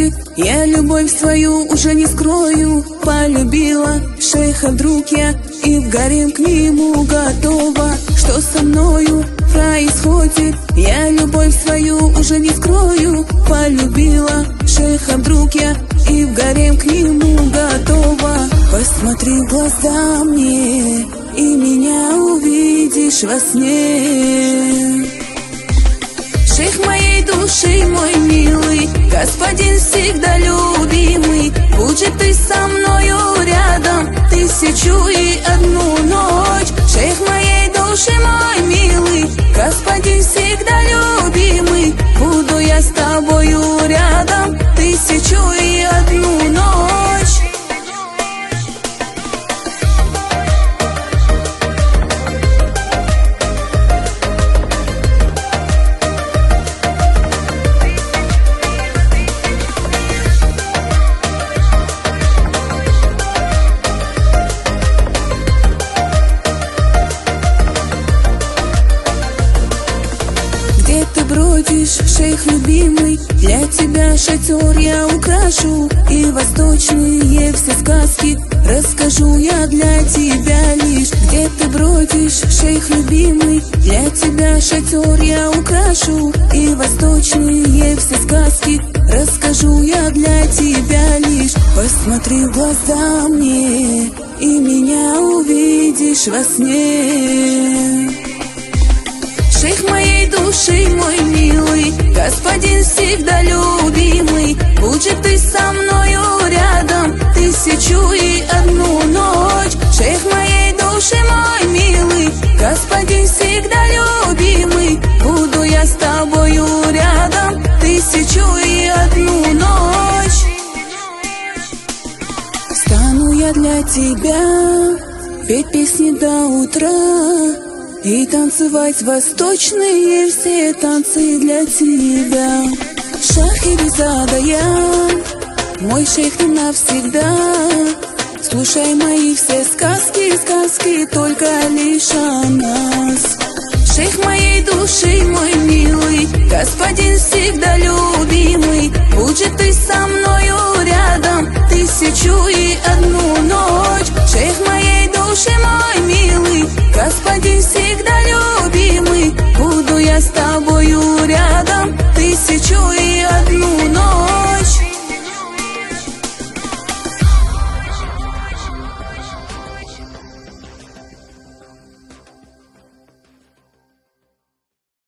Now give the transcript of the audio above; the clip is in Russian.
сходит, я любовь свою уже не скрою. Полюбила шейха вдруг я, и в гарем к нему готова. Что со мною происходит, я любовь свою уже не скрою. Полюбила шейха вдруг я, и в гарем к нему готова. Посмотри в глаза мне, и меня увидишь во сне. Шейх моей души, мой милый, господин всегда любимый. Будь же ты со мною рядом 1001 ночь. Шейх моей души, мой милый, господин всегда любимый. Буду я с тобою рядом 1001 ночь. Где ты бродишь, шейх любимый? Для тебя шатер я украшу, и восточные все сказки расскажу я для тебя лишь. Где ты бродишь, шейх любимый? Для тебя шатер я украшу, и восточные все сказки расскажу я для тебя лишь. Посмотри в глаза мне, и меня увидишь во сне. Шейх моей души, мой милый, господин всегда любимый. Будь же ты со мною рядом 1001 ночь. Шейх моей души, мой милый, господин всегда любимый. Буду я с тобою рядом 1001 ночь. Стану я для тебя петь песни до утра и танцевать восточные все танцы для тебя. Шахерезада я, мой шейх ты навсегда. Слушай мои все сказки, сказки только лишь о нас. Шейх моей души, мой милый, господин всегда любимый. Будь же ты со мною рядом 1001 ночь. Шейх моей души, мой милый, господин всегда